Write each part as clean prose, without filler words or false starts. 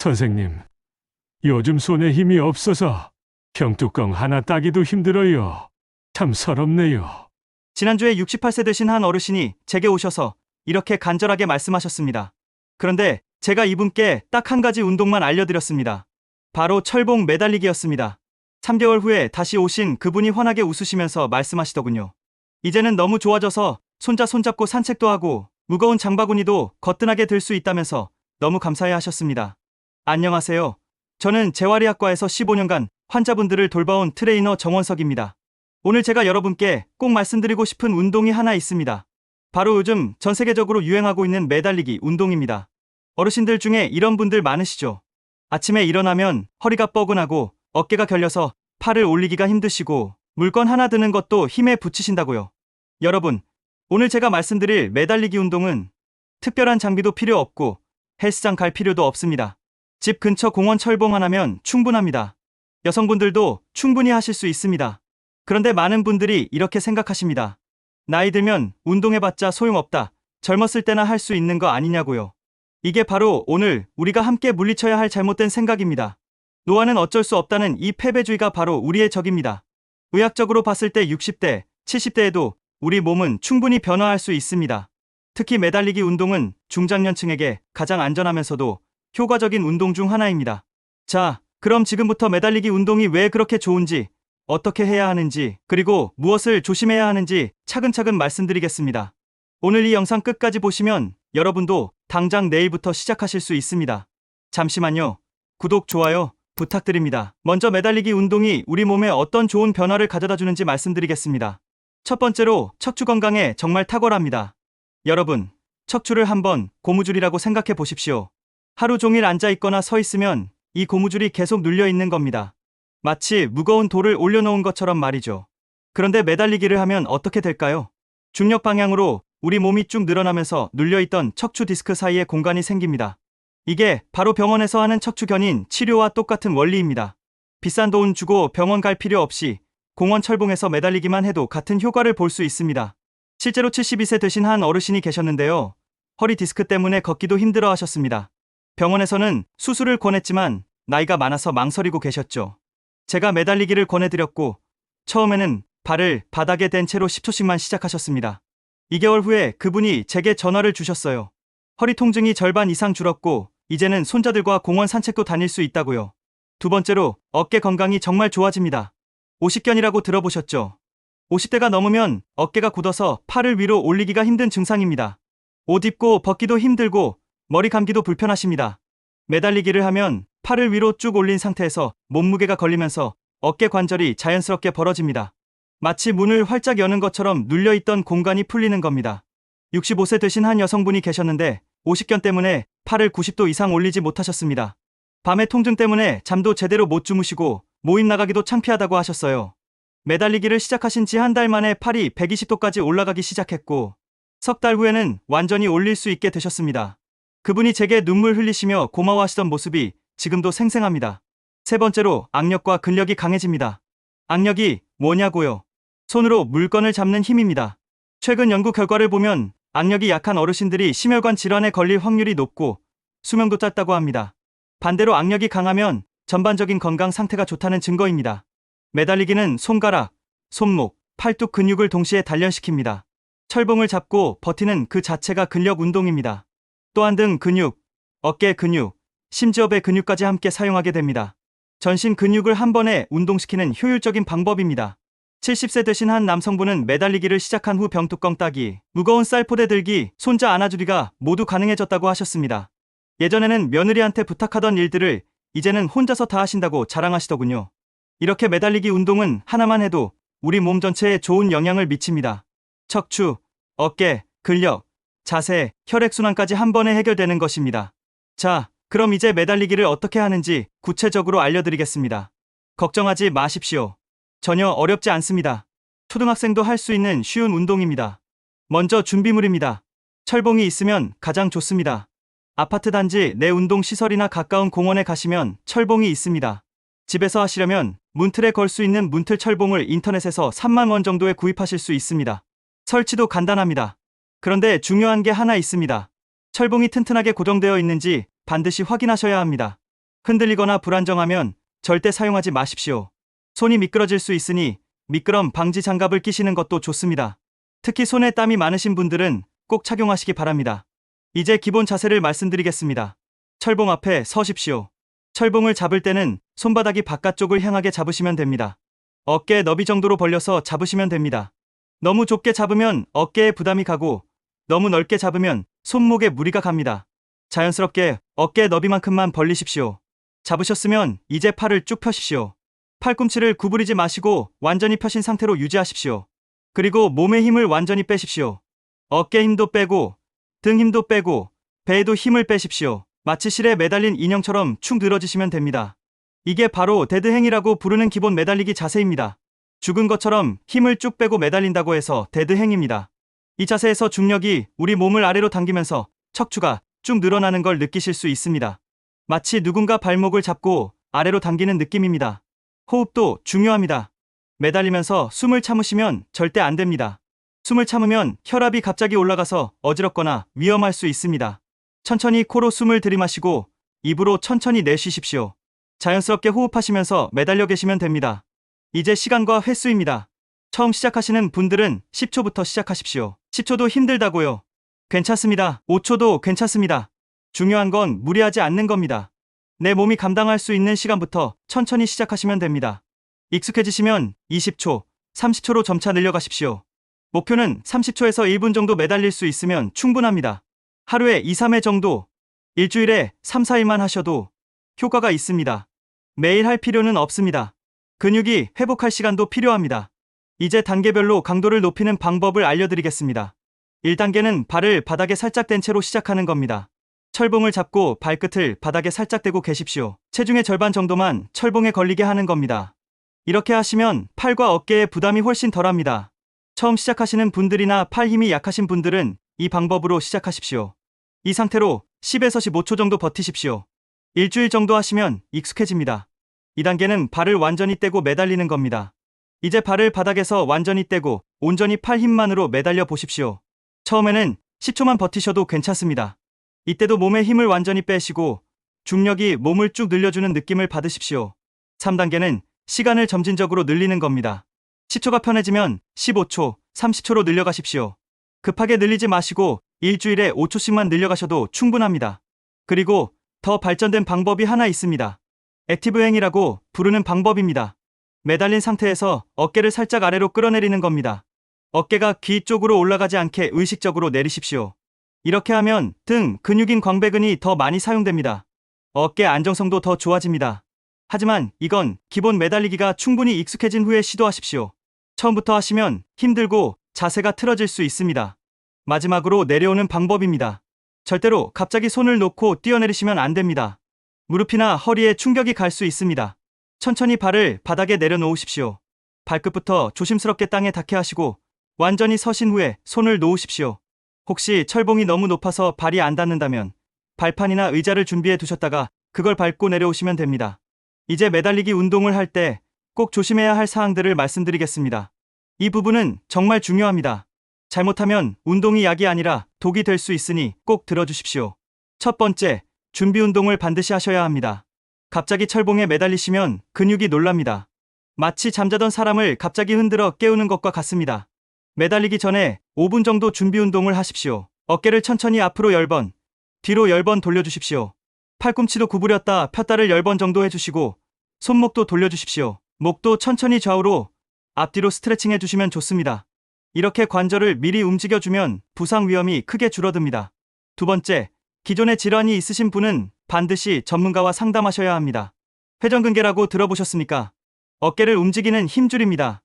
선생님, 요즘 손에 힘이 없어서 병뚜껑 하나 따기도 힘들어요. 참 서럽네요. 지난주에 68세 되신 한 어르신이 제게 오셔서 이렇게 간절하게 말씀하셨습니다. 그런데 제가 이분께 딱 한 가지 운동만 알려드렸습니다. 바로 철봉 매달리기였습니다. 3개월 후에 다시 오신 그분이 환하게 웃으시면서 말씀하시더군요. 이제는 너무 좋아져서 손자 손잡고 산책도 하고 무거운 장바구니도 거뜬하게 들 수 있다면서 너무 감사해 하셨습니다. 안녕하세요. 저는 재활의학과에서 15년간 환자분들을 돌봐온 트레이너 정원석입니다. 오늘 제가 여러분께 꼭 말씀드리고 싶은 운동이 하나 있습니다. 바로 요즘 전 세계적으로 유행하고 있는 매달리기 운동입니다. 어르신들 중에 이런 분들 많으시죠? 아침에 일어나면 허리가 뻐근하고 어깨가 결려서 팔을 올리기가 힘드시고 물건 하나 드는 것도 힘에 부치신다고요. 여러분, 오늘 제가 말씀드릴 매달리기 운동은 특별한 장비도 필요 없고 헬스장 갈 필요도 없습니다. 집 근처 공원 철봉 하나면 충분합니다. 여성분들도 충분히 하실 수 있습니다. 그런데 많은 분들이 이렇게 생각하십니다. 나이 들면 운동해봤자 소용없다. 젊었을 때나 할 수 있는 거 아니냐고요. 이게 바로 오늘 우리가 함께 물리쳐야 할 잘못된 생각입니다. 노화는 어쩔 수 없다는 이 패배주의가 바로 우리의 적입니다. 의학적으로 봤을 때 60대, 70대에도 우리 몸은 충분히 변화할 수 있습니다. 특히 매달리기 운동은 중장년층에게 가장 안전하면서도 효과적인 운동 중 하나입니다. 자, 그럼 지금부터 매달리기 운동이 왜 그렇게 좋은지, 어떻게 해야 하는지, 그리고 무엇을 조심해야 하는지 차근차근 말씀드리겠습니다. 오늘 이 영상 끝까지 보시면 여러분도 당장 내일부터 시작하실 수 있습니다. 잠시만요. 구독, 좋아요 부탁드립니다. 먼저 매달리기 운동이 우리 몸에 어떤 좋은 변화를 가져다 주는지 말씀드리겠습니다. 첫 번째로 척추 건강에 정말 탁월합니다. 여러분, 척추를 한번 고무줄이라고 생각해 보십시오. 하루 종일 앉아 있거나 서 있으면 이 고무줄이 계속 눌려 있는 겁니다. 마치 무거운 돌을 올려놓은 것처럼 말이죠. 그런데 매달리기를 하면 어떻게 될까요? 중력 방향으로 우리 몸이 쭉 늘어나면서 눌려있던 척추 디스크 사이에 공간이 생깁니다. 이게 바로 병원에서 하는 척추견인 치료와 똑같은 원리입니다. 비싼 돈 주고 병원 갈 필요 없이 공원 철봉에서 매달리기만 해도 같은 효과를 볼 수 있습니다. 실제로 72세 되신 한 어르신이 계셨는데요. 허리 디스크 때문에 걷기도 힘들어 하셨습니다. 병원에서는 수술을 권했지만 나이가 많아서 망설이고 계셨죠. 제가 매달리기를 권해드렸고 처음에는 발을 바닥에 댄 채로 10초씩만 시작하셨습니다. 2개월 후에 그분이 제게 전화를 주셨어요. 허리 통증이 절반 이상 줄었고 이제는 손자들과 공원 산책도 다닐 수 있다고요. 두 번째로 어깨 건강이 정말 좋아집니다. 오십견이라고 들어보셨죠? 50대가 넘으면 어깨가 굳어서 팔을 위로 올리기가 힘든 증상입니다. 옷 입고 벗기도 힘들고 머리 감기도 불편하십니다. 매달리기를 하면 팔을 위로 쭉 올린 상태에서 몸무게가 걸리면서 어깨 관절이 자연스럽게 벌어집니다. 마치 문을 활짝 여는 것처럼 눌려있던 공간이 풀리는 겁니다. 65세 되신 한 여성분이 계셨는데 오십견 때문에 팔을 90도 이상 올리지 못하셨습니다. 밤에 통증 때문에 잠도 제대로 못 주무시고 모임 나가기도 창피하다고 하셨어요. 매달리기를 시작하신 지 한 달 만에 팔이 120도까지 올라가기 시작했고 석 달 후에는 완전히 올릴 수 있게 되셨습니다. 그분이 제게 눈물 흘리시며 고마워하시던 모습이 지금도 생생합니다. 세 번째로 악력과 근력이 강해집니다. 악력이 뭐냐고요? 손으로 물건을 잡는 힘입니다. 최근 연구 결과를 보면 악력이 약한 어르신들이 심혈관 질환에 걸릴 확률이 높고 수명도 짧다고 합니다. 반대로 악력이 강하면 전반적인 건강 상태가 좋다는 증거입니다. 매달리기는 손가락, 손목, 팔뚝 근육을 동시에 단련시킵니다. 철봉을 잡고 버티는 그 자체가 근력 운동입니다. 또한 등 근육, 어깨 근육, 심지어 배 근육까지 함께 사용하게 됩니다. 전신 근육을 한 번에 운동시키는 효율적인 방법입니다. 70세 되신 한 남성분은 매달리기를 시작한 후 병뚜껑 따기, 무거운 쌀포대 들기, 손자 안아주기가 모두 가능해졌다고 하셨습니다. 예전에는 며느리한테 부탁하던 일들을 이제는 혼자서 다 하신다고 자랑하시더군요. 이렇게 매달리기 운동은 하나만 해도 우리 몸 전체에 좋은 영향을 미칩니다. 척추, 어깨, 근력, 자세, 혈액순환까지 한 번에 해결되는 것입니다. 자, 그럼 이제 매달리기를 어떻게 하는지 구체적으로 알려드리겠습니다. 걱정하지 마십시오. 전혀 어렵지 않습니다. 초등학생도 할 수 있는 쉬운 운동입니다. 먼저 준비물입니다. 철봉이 있으면 가장 좋습니다. 아파트 단지 내 운동시설이나 가까운 공원에 가시면 철봉이 있습니다. 집에서 하시려면 문틀에 걸 수 있는 문틀 철봉을 인터넷에서 3만 원 정도에 구입하실 수 있습니다. 설치도 간단합니다. 그런데 중요한 게 하나 있습니다. 철봉이 튼튼하게 고정되어 있는지 반드시 확인하셔야 합니다. 흔들리거나 불안정하면 절대 사용하지 마십시오. 손이 미끄러질 수 있으니 미끄럼 방지 장갑을 끼시는 것도 좋습니다. 특히 손에 땀이 많으신 분들은 꼭 착용하시기 바랍니다. 이제 기본 자세를 말씀드리겠습니다. 철봉 앞에 서십시오. 철봉을 잡을 때는 손바닥이 바깥쪽을 향하게 잡으시면 됩니다. 어깨 너비 정도로 벌려서 잡으시면 됩니다. 너무 좁게 잡으면 어깨에 부담이 가고 너무 넓게 잡으면 손목에 무리가 갑니다. 자연스럽게 어깨 너비만큼만 벌리십시오. 잡으셨으면 이제 팔을 쭉 펴십시오. 팔꿈치를 구부리지 마시고 완전히 펴신 상태로 유지하십시오. 그리고 몸의 힘을 완전히 빼십시오. 어깨 힘도 빼고 등 힘도 빼고 배에도 힘을 빼십시오. 마치 실에 매달린 인형처럼 축 늘어지시면 됩니다. 이게 바로 데드행이라고 부르는 기본 매달리기 자세입니다. 죽은 것처럼 힘을 쭉 빼고 매달린다고 해서 데드행입니다. 이 자세에서 중력이 우리 몸을 아래로 당기면서 척추가 쭉 늘어나는 걸 느끼실 수 있습니다. 마치 누군가 발목을 잡고 아래로 당기는 느낌입니다. 호흡도 중요합니다. 매달리면서 숨을 참으시면 절대 안 됩니다. 숨을 참으면 혈압이 갑자기 올라가서 어지럽거나 위험할 수 있습니다. 천천히 코로 숨을 들이마시고 입으로 천천히 내쉬십시오. 자연스럽게 호흡하시면서 매달려 계시면 됩니다. 이제 시간과 횟수입니다. 처음 시작하시는 분들은 10초부터 시작하십시오. 10초도 힘들다고요? 괜찮습니다. 5초도 괜찮습니다. 중요한 건 무리하지 않는 겁니다. 내 몸이 감당할 수 있는 시간부터 천천히 시작하시면 됩니다. 익숙해지시면 20초, 30초로 점차 늘려가십시오. 목표는 30초에서 1분 정도 매달릴 수 있으면 충분합니다. 하루에 2, 3회 정도, 일주일에 3, 4일만 하셔도 효과가 있습니다. 매일 할 필요는 없습니다. 근육이 회복할 시간도 필요합니다. 이제 단계별로 강도를 높이는 방법을 알려드리겠습니다. 1단계는 발을 바닥에 살짝 댄 채로 시작하는 겁니다. 철봉을 잡고 발끝을 바닥에 살짝 대고 계십시오. 체중의 절반 정도만 철봉에 걸리게 하는 겁니다. 이렇게 하시면 팔과 어깨에 부담이 훨씬 덜합니다. 처음 시작하시는 분들이나 팔 힘이 약하신 분들은 이 방법으로 시작하십시오. 이 상태로 10에서 15초 정도 버티십시오. 일주일 정도 하시면 익숙해집니다. 2단계는 발을 완전히 떼고 매달리는 겁니다. 이제 발을 바닥에서 완전히 떼고 온전히 팔 힘만으로 매달려 보십시오. 처음에는 10초만 버티셔도 괜찮습니다. 이때도 몸의 힘을 완전히 빼시고 중력이 몸을 쭉 늘려주는 느낌을 받으십시오. 3단계는 시간을 점진적으로 늘리는 겁니다. 10초가 편해지면 15초, 30초로 늘려가십시오. 급하게 늘리지 마시고 일주일에 5초씩만 늘려가셔도 충분합니다. 그리고 더 발전된 방법이 하나 있습니다. 액티브행이라고 부르는 방법입니다. 매달린 상태에서 어깨를 살짝 아래로 끌어내리는 겁니다. 어깨가 귀 쪽으로 올라가지 않게 의식적으로 내리십시오. 이렇게 하면 등 근육인 광배근이 더 많이 사용됩니다. 어깨 안정성도 더 좋아집니다. 하지만 이건 기본 매달리기가 충분히 익숙해진 후에 시도하십시오. 처음부터 하시면 힘들고 자세가 틀어질 수 있습니다. 마지막으로 내려오는 방법입니다. 절대로 갑자기 손을 놓고 뛰어내리시면 안 됩니다. 무릎이나 허리에 충격이 갈 수 있습니다. 천천히 발을 바닥에 내려놓으십시오. 발끝부터 조심스럽게 땅에 닿게 하시고 완전히 서신 후에 손을 놓으십시오. 혹시 철봉이 너무 높아서 발이 안 닿는다면 발판이나 의자를 준비해 두셨다가 그걸 밟고 내려오시면 됩니다. 이제 매달리기 운동을 할 때 꼭 조심해야 할 사항들을 말씀드리겠습니다. 이 부분은 정말 중요합니다. 잘못하면 운동이 약이 아니라 독이 될 수 있으니 꼭 들어주십시오. 첫 번째, 준비 운동을 반드시 하셔야 합니다. 갑자기 철봉에 매달리시면 근육이 놀랍니다. 마치 잠자던 사람을 갑자기 흔들어 깨우는 것과 같습니다. 매달리기 전에 5분 정도 준비 운동을 하십시오. 어깨를 천천히 앞으로 10번, 뒤로 10번 돌려주십시오. 팔꿈치도 구부렸다 폈다를 10번 정도 해주시고 손목도 돌려주십시오. 목도 천천히 좌우로 앞뒤로 스트레칭 해주시면 좋습니다. 이렇게 관절을 미리 움직여주면 부상 위험이 크게 줄어듭니다. 두 번째, 기존에 질환이 있으신 분은 반드시 전문가와 상담하셔야 합니다. 회전근개라고 들어보셨습니까? 어깨를 움직이는 힘줄입니다.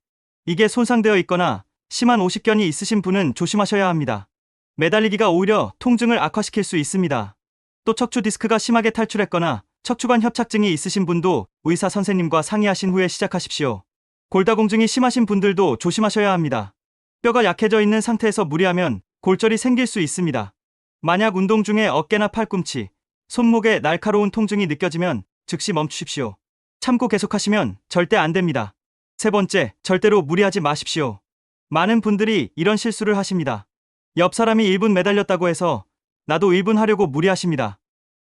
이게 손상되어 있거나 심한 오십견이 있으신 분은 조심하셔야 합니다. 매달리기가 오히려 통증을 악화시킬 수 있습니다. 또 척추 디스크가 심하게 탈출했거나 척추관 협착증이 있으신 분도 의사 선생님과 상의하신 후에 시작하십시오. 골다공증이 심하신 분들도 조심하셔야 합니다. 뼈가 약해져 있는 상태에서 무리하면 골절이 생길 수 있습니다. 만약 운동 중에 어깨나 팔꿈치, 손목에 날카로운 통증이 느껴지면 즉시 멈추십시오. 참고 계속하시면 절대 안 됩니다. 세 번째, 절대로 무리하지 마십시오. 많은 분들이 이런 실수를 하십니다. 옆 사람이 1분 매달렸다고 해서 나도 1분 하려고 무리하십니다.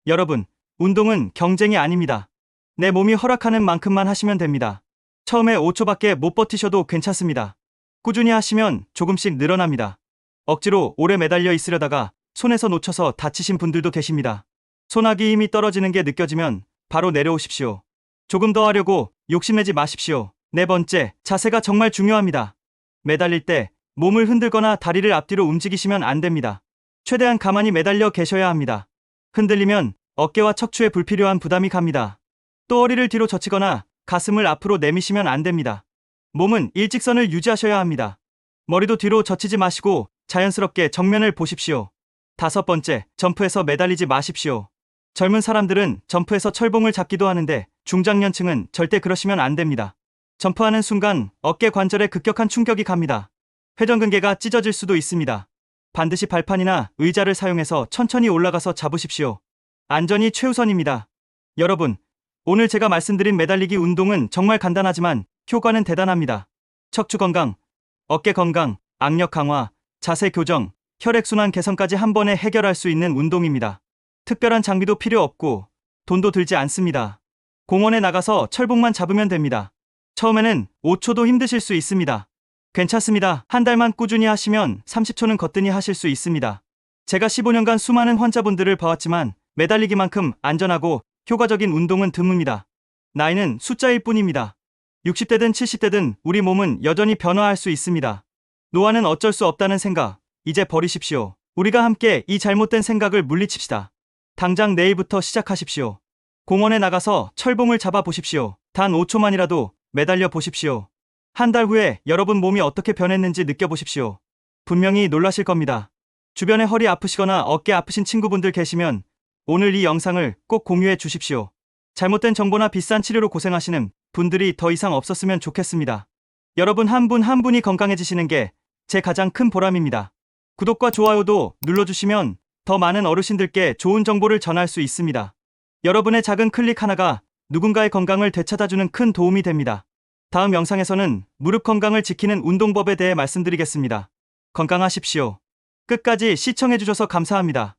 여러분, 운동은 경쟁이 아닙니다. 내 몸이 허락하는 만큼만 하시면 됩니다. 처음에 5초밖에 못 버티셔도 괜찮습니다. 꾸준히 하시면 조금씩 늘어납니다. 억지로 오래 매달려 있으려다가 손에서 놓쳐서 다치신 분들도 계십니다. 손아귀 힘이 떨어지는 게 느껴지면 바로 내려오십시오. 조금 더 하려고 욕심내지 마십시오. 네 번째, 자세가 정말 중요합니다. 매달릴 때 몸을 흔들거나 다리를 앞뒤로 움직이시면 안 됩니다. 최대한 가만히 매달려 계셔야 합니다. 흔들리면 어깨와 척추에 불필요한 부담이 갑니다. 또 허리를 뒤로 젖히거나 가슴을 앞으로 내미시면 안 됩니다. 몸은 일직선을 유지하셔야 합니다. 머리도 뒤로 젖히지 마시고 자연스럽게 정면을 보십시오. 다섯 번째, 점프해서 매달리지 마십시오. 젊은 사람들은 점프해서 철봉을 잡기도 하는데 중장년층은 절대 그러시면 안 됩니다. 점프하는 순간 어깨 관절에 급격한 충격이 갑니다. 회전근개가 찢어질 수도 있습니다. 반드시 발판이나 의자를 사용해서 천천히 올라가서 잡으십시오. 안전이 최우선입니다. 여러분, 오늘 제가 말씀드린 매달리기 운동은 정말 간단하지만 효과는 대단합니다. 척추 건강, 어깨 건강, 악력 강화, 자세 교정, 혈액순환 개선까지 한 번에 해결할 수 있는 운동입니다. 특별한 장비도 필요 없고 돈도 들지 않습니다. 공원에 나가서 철봉만 잡으면 됩니다. 처음에는 5초도 힘드실 수 있습니다. 괜찮습니다. 한 달만 꾸준히 하시면 30초는 거뜬히 하실 수 있습니다. 제가 15년간 수많은 환자분들을 봐왔지만 매달리기만큼 안전하고 효과적인 운동은 드뭅니다. 나이는 숫자일 뿐입니다. 60대든 70대든 우리 몸은 여전히 변화할 수 있습니다. 노화는 어쩔 수 없다는 생각, 이제 버리십시오. 우리가 함께 이 잘못된 생각을 물리칩시다. 당장 내일부터 시작하십시오. 공원에 나가서 철봉을 잡아 보십시오. 단 5초만이라도 매달려 보십시오. 한 달 후에 여러분 몸이 어떻게 변했는지 느껴보십시오. 분명히 놀라실 겁니다. 주변에 허리 아프시거나 어깨 아프신 친구분들 계시면 오늘 이 영상을 꼭 공유해 주십시오. 잘못된 정보나 비싼 치료로 고생하시는 분들이 더 이상 없었으면 좋겠습니다. 여러분 한 분 한 분이 건강해지시는 게 제 가장 큰 보람입니다. 구독과 좋아요도 눌러주시면 더 많은 어르신들께 좋은 정보를 전할 수 있습니다. 여러분의 작은 클릭 하나가 누군가의 건강을 되찾아주는 큰 도움이 됩니다. 다음 영상에서는 무릎 건강을 지키는 운동법에 대해 말씀드리겠습니다. 건강하십시오. 끝까지 시청해주셔서 감사합니다.